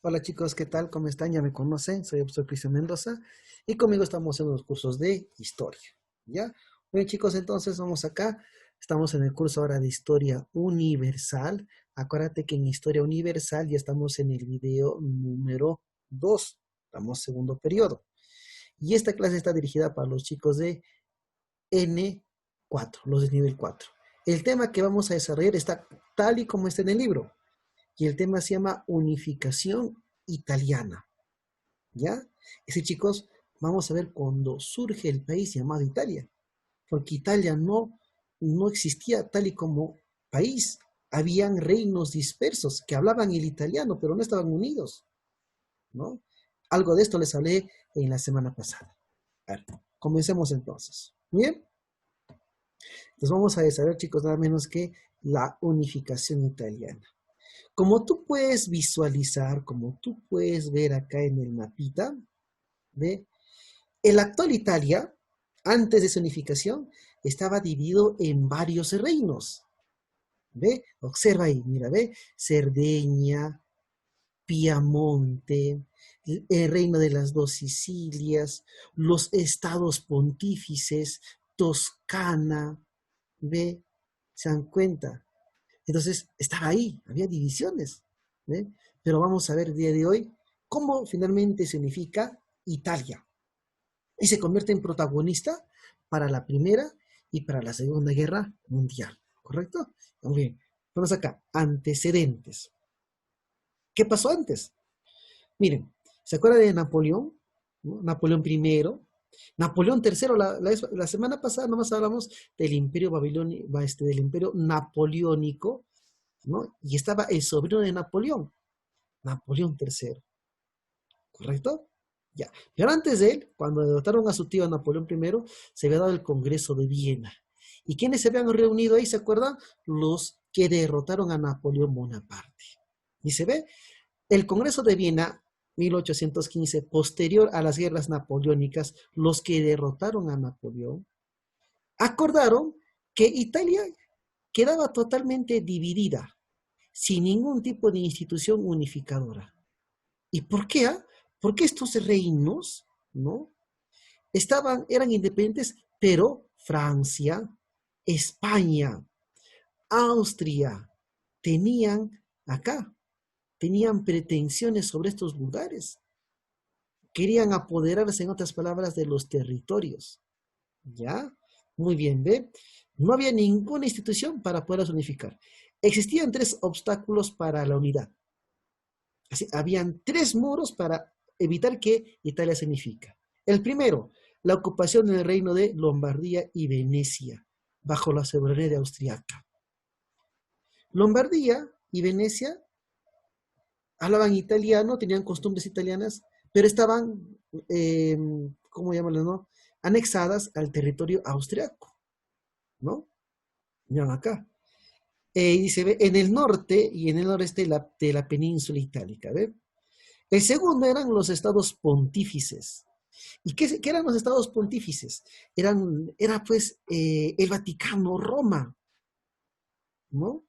Hola chicos, ¿qué tal? ¿Cómo están? Ya me conocen, soy el profesor Cristian Mendoza y conmigo estamos en los cursos de historia, ¿ya? Bien chicos, entonces vamos acá, estamos en el curso ahora de historia universal. Acuérdate que en historia universal ya estamos en el video número 2, estamos segundo periodo. Y esta clase está dirigida para los chicos de N4, los de nivel 4. El tema que vamos a desarrollar está tal y como está en el libro y el tema se llama unificación italiana. ¿Ya? Ese chicos, vamos a ver cuando surge el país llamado Italia, porque Italia no existía tal y como país. Habían reinos dispersos que hablaban el italiano, pero no estaban unidos, ¿no? Algo de esto les hablé en la semana pasada. A ver, comencemos entonces. Bien, entonces vamos a desarrollar, chicos, nada menos que la unificación italiana. Como tú puedes visualizar, como tú puedes ver acá en el mapita, ¿ve? El actual Italia, antes de su unificación, estaba dividido en varios reinos. ¿Ve? Observa ahí, mira, ve. Cerdeña, Piamonte, el reino de las dos Sicilias, los estados pontífices, Toscana, ¿ve? ¿Se dan cuenta? Entonces, estaba ahí, había divisiones, ¿ve? Pero vamos a ver el día de hoy cómo finalmente se unifica Italia y se convierte en protagonista para la Primera y para la Segunda Guerra Mundial, ¿correcto? Muy bien, vamos acá, antecedentes. ¿Qué pasó antes? Miren, ¿se acuerdan de Napoleón? ¿No? Napoleón I, Napoleón III, la semana pasada nomás hablamos del imperio babilónico, del imperio napoleónico, ¿no? Y estaba el sobrino de Napoleón, Napoleón III, ¿correcto? Ya. Pero antes de él, cuando derrotaron a su tío Napoleón I, se había dado el Congreso de Viena. ¿Y quiénes se habían reunido ahí? ¿Se acuerdan? Los que derrotaron a Napoleón Bonaparte. Y se ve, el Congreso de Viena, 1815, posterior a las guerras napoleónicas, los que derrotaron a Napoleón, acordaron que Italia quedaba totalmente dividida, sin ningún tipo de institución unificadora. ¿Y por qué? Porque estos reinos, ¿no? Eran independientes, pero Francia, España, Austria, tenían acá, tenían pretensiones sobre estos lugares. Querían apoderarse, en otras palabras, de los territorios. ¿Ya? Muy bien, ¿ve? No había ninguna institución para poderlas unificar. Existían tres obstáculos para la unidad. Así, habían tres muros para evitar que Italia se unifique. El primero, la ocupación del reino de Lombardía y Venecia, bajo la soberanía austriaca. Lombardía y Venecia hablaban italiano, tenían costumbres italianas, pero estaban, ¿cómo llamarlo, no? Anexadas al territorio austriaco, ¿no? Miren acá. Y se ve en el norte y en el noreste de la península itálica, ¿ve? El segundo eran los estados pontífices. ¿Y qué eran los estados pontífices? Era pues el Vaticano, Roma, ¿no?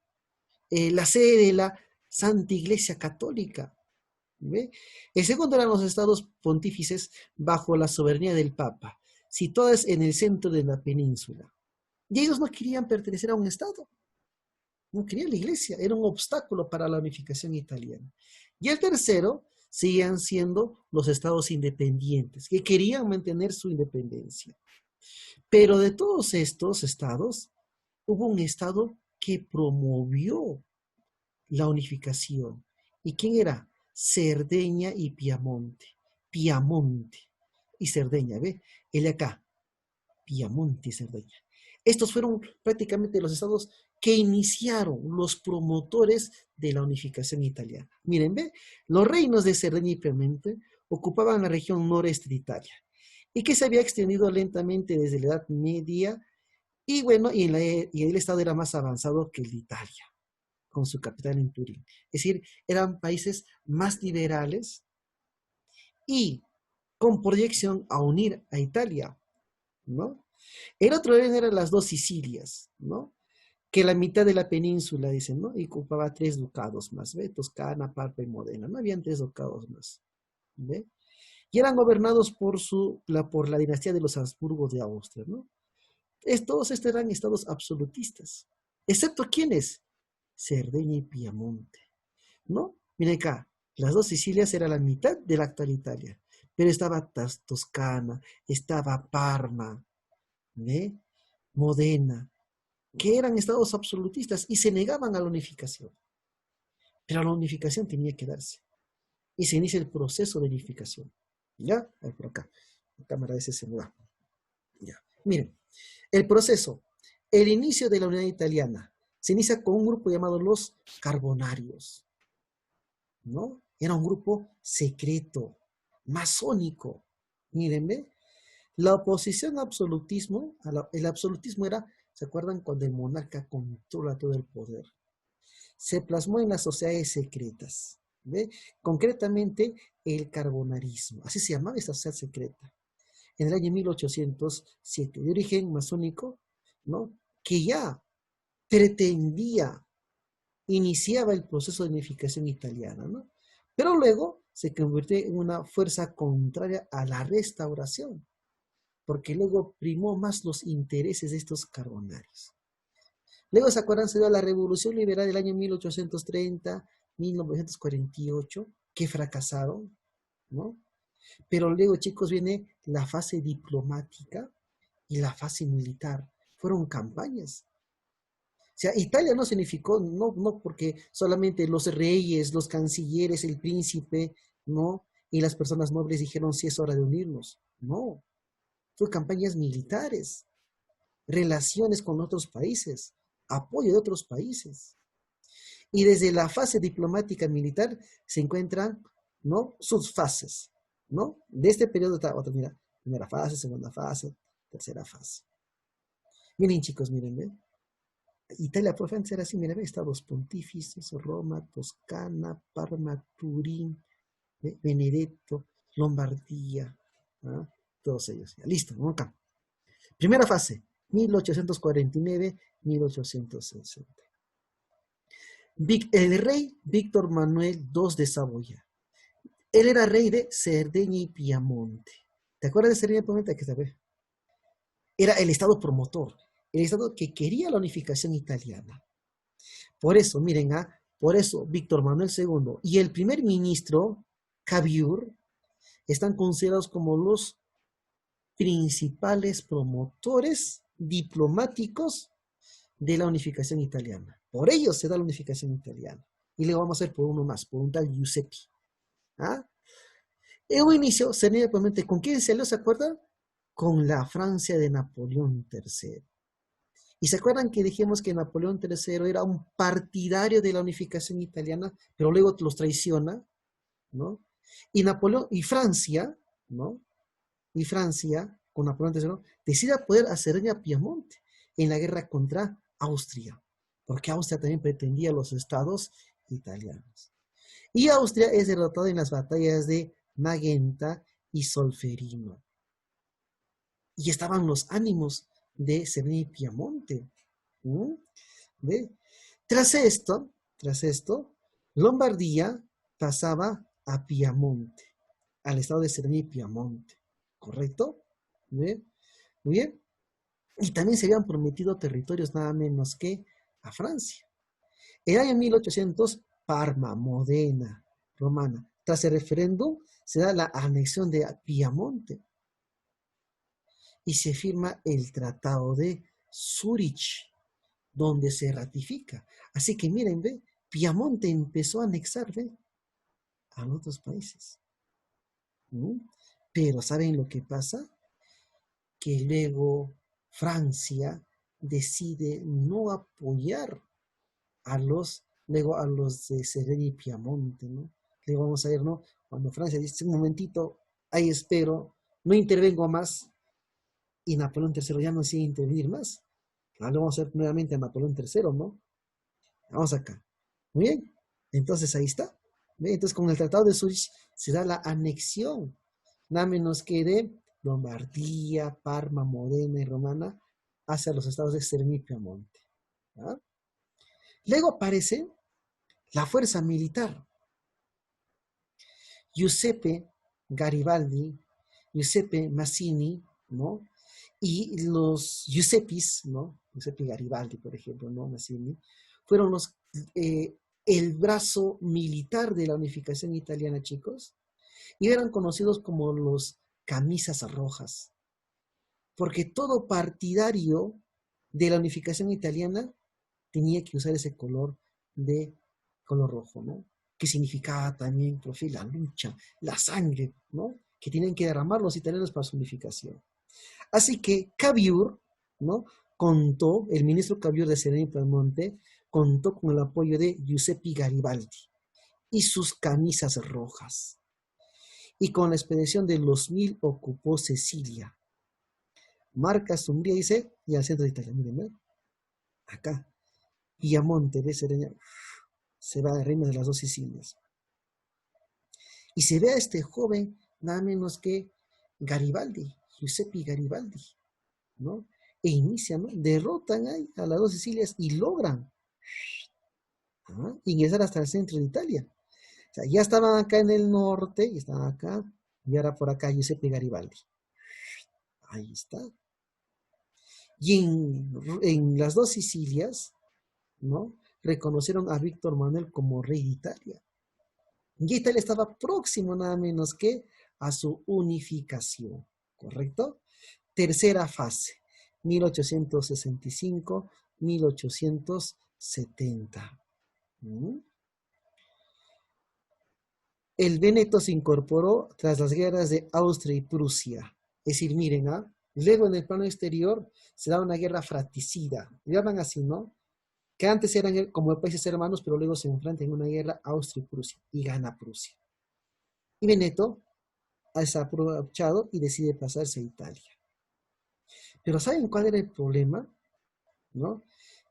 La sede de la Santa Iglesia Católica. ¿Ve? El segundo eran los estados pontífices bajo la soberanía del Papa, situados en el centro de la península. Y ellos no querían pertenecer a un estado, no querían la iglesia, era un obstáculo para la unificación italiana. Y el tercero seguían siendo los estados independientes, que querían mantener su independencia. Pero de todos estos estados, hubo un estado que promovió la unificación. ¿Y quién era? Cerdeña y Piamonte. Piamonte y Cerdeña, ¿ve? El de acá, Piamonte y Cerdeña. Estos fueron prácticamente los estados que iniciaron los promotores de la unificación italiana. Miren, ¿ve? Los reinos de Cerdeña y Piamonte ocupaban la región noreste de Italia y que se había extendido lentamente desde la Edad Media y bueno, y el estado era más avanzado que el de Italia, con su capital en Turín. Es decir, eran países más liberales y con proyección a unir a Italia, ¿no? El otro eran las dos Sicilias, ¿no? que la mitad de la península, dicen, ¿no? Y ocupaba 3 ducados más, ¿ve? Toscana, Parma y Modena, ¿no? Habían 3 ducados más, ¿ve? Y eran gobernados por la dinastía de los Habsburgos de Austria, ¿no? Todos estos eran estados absolutistas, excepto ¿quiénes? Cerdeña y Piamonte, ¿no? Miren acá, las dos Sicilias eran la mitad de la actual Italia, pero estaba Toscana, estaba Parma, ¿ve? Modena, que eran estados absolutistas y se negaban a la unificación. Pero la unificación tenía que darse. Y se inicia el proceso de unificación. ¿Ya? A ver, por acá. La cámara ese se muda. Ya. Miren, el proceso, el inicio de la unidad italiana, se inicia con un grupo llamado los Carbonarios, ¿no? Era un grupo secreto, masónico. Mírenme, la oposición al absolutismo, el absolutismo era, ¿se acuerdan? Cuando el monarca controla todo el poder. Se plasmó en las sociedades secretas, ¿ve? Concretamente el carbonarismo, así se llamaba esta sociedad secreta, en el año 1807, de origen masónico, ¿no? Que ya pretendía, iniciaba el proceso de unificación italiana, ¿no? Pero luego se convirtió en una fuerza contraria a la restauración, porque luego primó más los intereses de estos carbonarios. Luego, ¿se acuerdan? Se dio la Revolución Liberal del año 1830, 1948, que fracasaron, ¿no? Pero luego, chicos, viene la fase diplomática y la fase militar. Fueron campañas. O sea, Italia no significó, no porque solamente los reyes, los cancilleres, el príncipe, ¿no? Y las personas nobles dijeron, sí, es hora de unirnos. No, fue campañas militares, relaciones con otros países, apoyo de otros países. Y desde la fase diplomática militar se encuentran, ¿no? Sus fases, ¿no? De este periodo está otra, mira, primera fase, segunda fase, tercera fase. Miren, chicos, miren, ¿ve? Italia por antes era así, miren, ¿ve? Estados pontífices, Roma, Toscana, Parma, Turín, ¿ve? Benedetto, Lombardía, ¿ah? Todos ellos. Ya, listo, vamos acá. Primera fase, 1849-1860. El rey Víctor Manuel II de Saboya. Él era rey de Cerdeña y Piamonte. ¿Te acuerdas de Cerdeña y Piamonte? Que saber. Era el estado promotor, el estado que quería la unificación italiana. Por eso, miren, por eso Víctor Manuel II y el primer ministro, Cavour, están considerados como los principales promotores diplomáticos de la unificación italiana. Por ello se da la unificación italiana. Y le vamos a hacer por uno más, por un tal Giuseppe. ¿Ah? En un inicio, se probablemente, ¿con quién se ¿se acuerdan? Con la Francia de Napoleón III. Y se acuerdan que dijimos que Napoleón III era un partidario de la unificación italiana, pero luego los traiciona, ¿no? Y Napoleón, y Francia, ¿no? Y Francia, con Napoleón III, decide poder hacer a Piamonte en la guerra contra Austria, porque Austria también pretendía los estados italianos. Y Austria es derrotada en las batallas de Magenta y Solferino. Y estaban los ánimos de Cerdeña y Piamonte. ¿Ve? Tras esto, Lombardía pasaba a Piamonte, al estado de Cerdeña y Piamonte. ¿Correcto? ¿Ve? Muy bien. Y también se habían prometido territorios nada menos que a Francia. En el año 1800, Parma, Modena, Romana. Tras el referéndum, se da la anexión de Piamonte y se firma el Tratado de Zúrich, donde se ratifica. Así que miren, ¿ve? Piamonte empezó a anexar, ¿ve? A otros países. ¿Mm? Pero ¿saben lo que pasa? Que luego Francia decide no apoyar luego a los de Cerdeña y Piamonte, ¿no? Luego vamos a ver, ¿no? Cuando Francia dice, un momentito, ahí espero, no intervengo más, y Napoleón III ya no decide intervenir más. Ahora vamos a ver nuevamente a Napoleón III, ¿no? Vamos acá. Muy bien. Entonces ahí está. ¿Ve? Entonces con el Tratado de Zurich se da la anexión, nada menos que de Lombardía, Parma, Modena y Romana hacia los estados de Cerdeña y Piamonte. ¿Ah? Luego aparece la fuerza militar. Giuseppe Garibaldi, Giuseppe Mazzini, ¿no? Y los Giuseppis, ¿no? Giuseppe Garibaldi, por ejemplo, ¿no? Mazzini, fueron el brazo militar de la unificación italiana, chicos, y eran conocidos como los camisas rojas, porque todo partidario de la unificación italiana tenía que usar ese color de color rojo, ¿no? Que significaba también, profe, la lucha, la sangre, ¿no? Que tienen que derramar los italianos para su unificación. Así que Cavour, ¿no? El ministro Cavour de Serena y Piemonte, contó con el apoyo de Giuseppe Garibaldi y sus camisas rojas. Y con la expedición de los 1000 ocupó Sicilia. Marca Umbría, dice, y al centro de Italia, miren, ¿no? Acá. Piamonte, de Serena, se va al reino de las dos Sicilias. Y se ve a este joven, nada menos que Garibaldi, Giuseppe Garibaldi, ¿no? E inician, ¿no? Derrotan ahí a las dos Sicilias y logran ingresar hasta el centro de Italia. O sea, ya estaban acá en el norte, y estaban acá, y ahora por acá Giuseppe Garibaldi. Ahí está. Y en las dos Sicilias, ¿no? Reconocieron a Víctor Manuel como rey de Italia. Y Italia estaba próximo nada menos que a su unificación, ¿correcto? Tercera fase, 1865-1870. El Véneto se incorporó tras las guerras de Austria y Prusia. Es decir, miren, luego en el plano exterior se da una guerra fratricida. Llaman así, ¿no? Que antes eran como países hermanos, pero luego se enfrentan en una guerra Austria y Prusia, y gana Prusia. Y Veneto es aprovechado y decide pasarse a Italia. Pero ¿saben cuál era el problema? ¿No?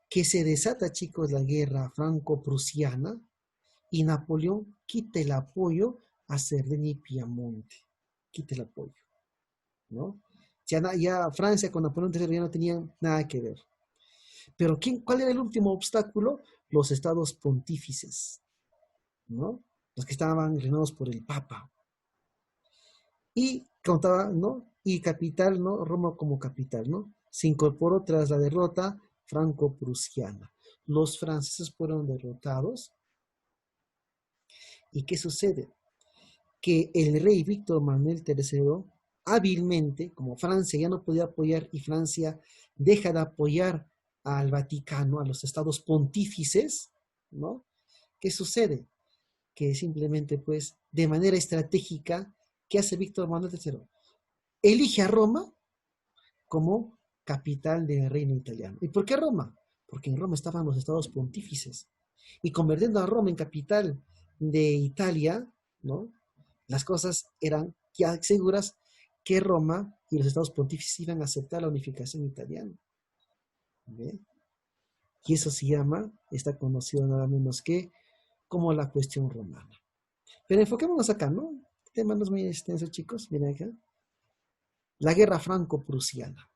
Que se desata, chicos, la guerra franco-prusiana y Napoleón quita el apoyo a Cerdeña y Piamonte. Quita el apoyo, ¿no? Ya Francia con Napoleón III ya no tenían nada que ver. Pero ¿cuál era el último obstáculo? Los estados pontífices, ¿no? Los que estaban reinados por el Papa. Y contaba, ¿no? Y capital, ¿no? Roma como capital, ¿no? Se incorporó tras la derrota franco-prusiana. Los franceses fueron derrotados. ¿Y qué sucede? Que el rey Víctor Manuel III, hábilmente, como Francia ya no podía apoyar y Francia deja de apoyar al Vaticano, a los estados pontífices, ¿no? ¿Qué sucede? Que simplemente, pues, de manera estratégica, ¿qué hace Víctor Manuel III? Elige a Roma como capital del reino italiano. ¿Y por qué Roma? Porque en Roma estaban los estados pontífices. Y convirtiendo a Roma en capital de Italia, ¿no? Las cosas eran ya seguras que Roma y los estados pontífices iban a aceptar la unificación italiana. ¿Ve? Y eso se llama, está conocido nada menos que como la cuestión romana. Pero enfoquémonos acá, ¿no? El tema no es muy extenso, chicos. Miren acá. La guerra franco-prusiana.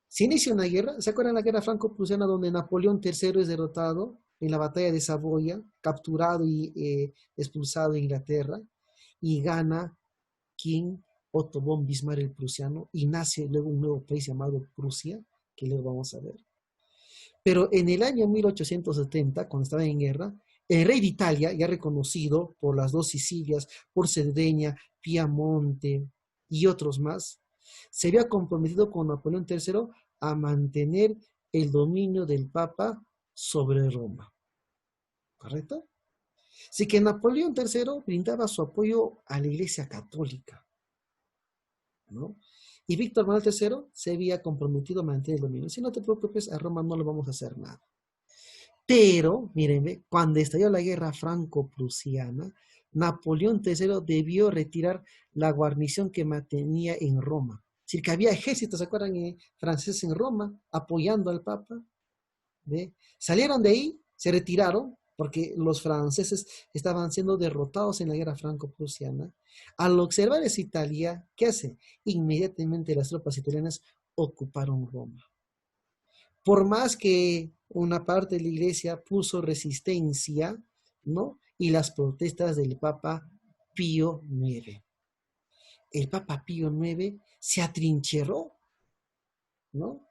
Se inicia una guerra, ¿se acuerdan la guerra franco-prusiana donde Napoleón III es derrotado en la batalla de Saboya, capturado y expulsado de Inglaterra, y gana King Otto von Bismarck el prusiano, y nace luego un nuevo país llamado Prusia, que luego vamos a ver. Pero en el año 1870, cuando estaba en guerra, el rey de Italia, ya reconocido por las dos Sicilias, por Cerdeña, Piamonte y otros más, se había comprometido con Napoleón III a mantener el dominio del Papa sobre Roma. ¿Correcto? Así que Napoleón III brindaba su apoyo a la Iglesia Católica, ¿no? Y Víctor Manuel III se había comprometido a mantener el dominio. Si no te preocupes, a Roma no le vamos a hacer nada. Pero, mírenme, cuando estalló la guerra franco-prusiana, Napoleón III debió retirar la guarnición que mantenía en Roma. Es decir, que había ejércitos, ¿se acuerdan? Franceses en Roma apoyando al Papa. ¿Ve? Salieron de ahí, se retiraron, porque los franceses estaban siendo derrotados en la guerra franco-prusiana. Al observar esa Italia, ¿qué hace? Inmediatamente las tropas italianas ocuparon Roma. Por más que una parte de la iglesia puso resistencia, ¿no? Y las protestas del Papa Pío IX. El Papa Pío IX se atrincheró, ¿no?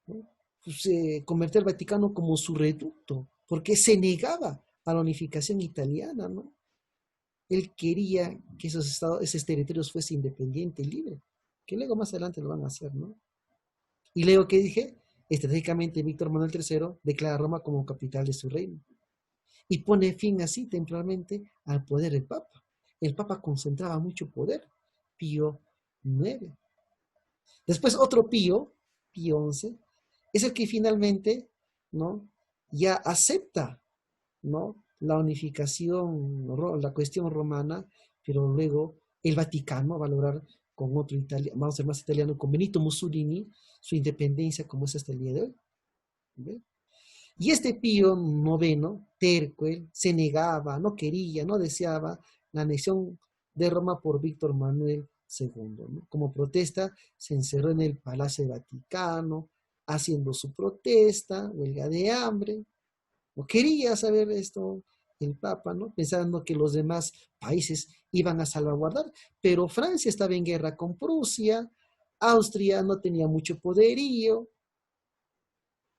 ¿No? Pues, convirtió al Vaticano como su reducto, porque se negaba a la unificación italiana, ¿no? Él quería que esos territorios fuesen independientes y libres, que luego más adelante lo van a hacer, ¿no? Y luego, ¿qué dije? Estratégicamente, Víctor Manuel III declara a Roma como capital de su reino y pone fin así temporalmente al poder del Papa. El Papa concentraba mucho poder, Pío IX. Después otro Pío, Pío XI, es el que finalmente, ¿no? Ya acepta, ¿no? La unificación, la cuestión romana, pero luego el Vaticano va a lograr con otro italiano, vamos a ser más italiano, con Benito Mussolini, su independencia como es hasta el día de hoy. ¿Ve? Y este Pío IX, terco, él se negaba, no quería, no deseaba la anexión de Roma por Víctor Manuel II, ¿no? Como protesta, se encerró en el Palacio Vaticano, haciendo su protesta, huelga de hambre. No quería saber esto el Papa, ¿no? Pensando que los demás países iban a salvaguardar, pero Francia estaba en guerra con Prusia, Austria no tenía mucho poderío,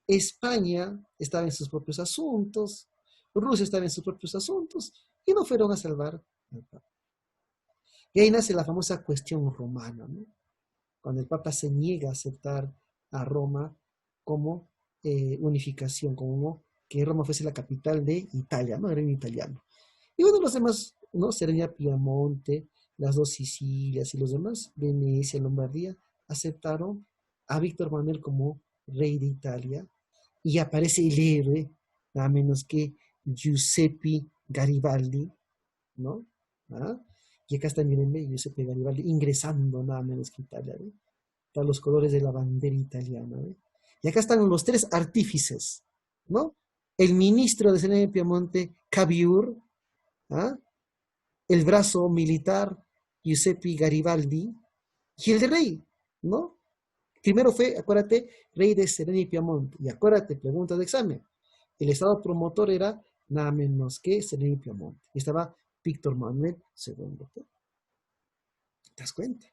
España estaba en sus propios asuntos, Rusia estaba en sus propios asuntos, y no fueron a salvar al Papa. Y ahí nace la famosa cuestión romana, ¿no? Cuando el Papa se niega a aceptar a Roma como unificación, como que Roma fuese la capital de Italia, ¿no? El reino italiano. Y bueno, los demás, ¿no? Cerdeña, Piamonte, las dos Sicilias y los demás, Venecia, Lombardía, aceptaron a Víctor Manuel como rey de Italia y aparece el héroe, nada menos que Giuseppe Garibaldi, ¿no? ¿Ah? Y acá está, mirenme, Giuseppe Garibaldi ingresando nada menos que Italia, ¿ve? Para los colores de la bandera italiana, ¿ve? Y acá están los tres artífices, ¿no? El ministro de Cerdeña y Piamonte, Cavour, ¿ah? El brazo militar, Giuseppe Garibaldi, y el de rey, ¿no? Primero fue, acuérdate, rey de Cerdeña y Piamonte. Y acuérdate, pregunta de examen. El estado promotor era nada menos que Cerdeña y Piamonte. Y estaba Víctor Manuel II. ¿Te das cuenta?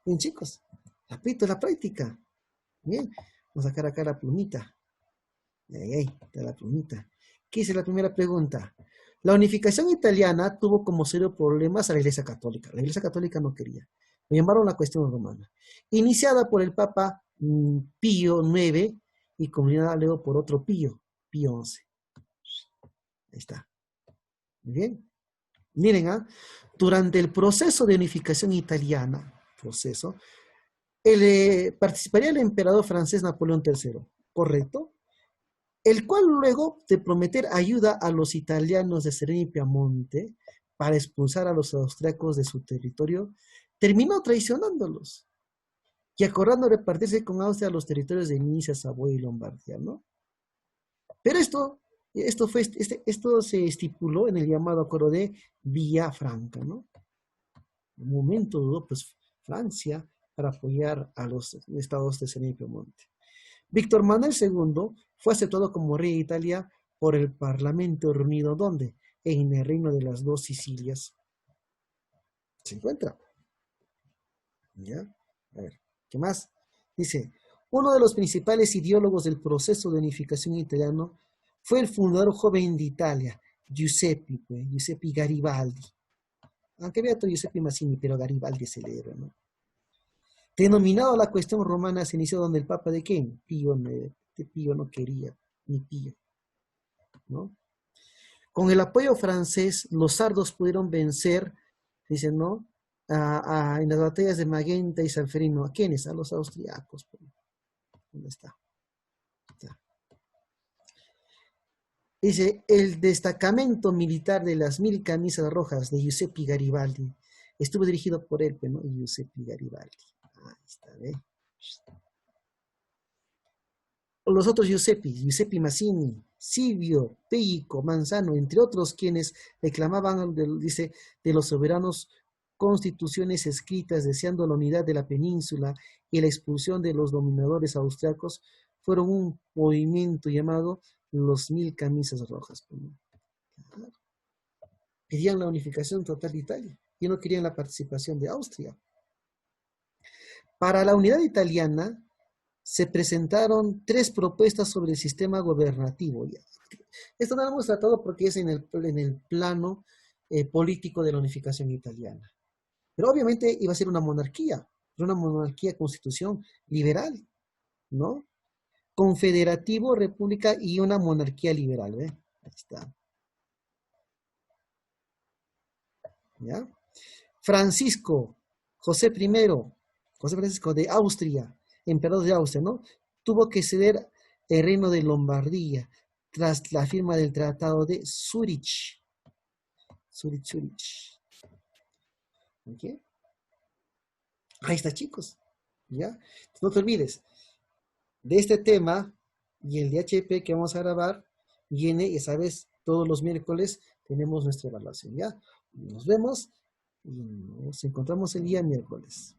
Bien, chicos, repito la práctica. Bien, vamos a sacar acá la plumita. Ahí, está la plumita. ¿Qué dice la primera pregunta? La unificación italiana tuvo como serio problemas a la Iglesia Católica. La Iglesia Católica no quería. Lo llamaron la cuestión romana. Iniciada por el Papa Pío IX y comunidad luego por otro Pío, Pío XI. Ahí está. Muy bien. Miren, durante el proceso de unificación italiana, participaría el emperador francés Napoleón III, ¿correcto? El cual luego de prometer ayuda a los italianos de Cerdeña y Piamonte para expulsar a los austriacos de su territorio, terminó traicionándolos y acordando repartirse con Austria los territorios de Nicia, Savoia y Lombardía, ¿no? Pero esto se estipuló en el llamado acuerdo de Villafranca, ¿no? En un momento dudó, pues, Francia para apoyar a los estados de Cerdeña y Piamonte. Víctor Manuel II fue aceptado como rey de Italia por el Parlamento reunido, ¿dónde? En el reino de las dos Sicilias. ¿Se encuentra? ¿Ya? A ver, ¿qué más? Dice, uno de los principales ideólogos del proceso de unificación italiano fue el fundador joven de Italia, Giuseppe Garibaldi. Aunque había otro Giuseppe Mazzini, pero Garibaldi es el héroe, ¿no? Denominado la cuestión romana, se inició donde el Papa de quién? Pío IX. Pío no quería, ni Pío, ¿no? Con el apoyo francés, los sardos pudieron vencer, dicen, ¿no? En las batallas de Magenta y Salferino. ¿A quiénes? A los austriacos. ¿Dónde está? Dice, el destacamento militar de las 1000 camisas rojas de Giuseppe Garibaldi estuvo dirigido por él, ¿no? Giuseppe Garibaldi. Ahí está, ¿ve? Los otros Giuseppe Mazzini, Silvio, Pellico, Manzano, entre otros, quienes reclamaban, dice, de los soberanos constituciones escritas deseando la unidad de la península y la expulsión de los dominadores austriacos, fueron un movimiento llamado los 1000 camisas rojas. Querían la unificación total de Italia y no querían la participación de Austria. Para la unidad italiana se presentaron 3 propuestas sobre el sistema gobernativo. Esto no lo hemos tratado porque es en el plano político de la unificación italiana. Pero obviamente iba a ser una monarquía constitución liberal, ¿no? Confederativo, república y una monarquía liberal, ¿ve? Ahí está. ¿Ya? José Francisco de Austria, emperador de Austria, ¿no? Tuvo que ceder el reino de Lombardía tras la firma del Tratado de Zúrich. Zúrich. ¿Ok? Ahí está, chicos. ¿Ya? No te olvides, de este tema y el DHP que vamos a grabar viene, ya sabes, todos los miércoles tenemos nuestra evaluación, ¿ya? Nos vemos y nos encontramos el día miércoles.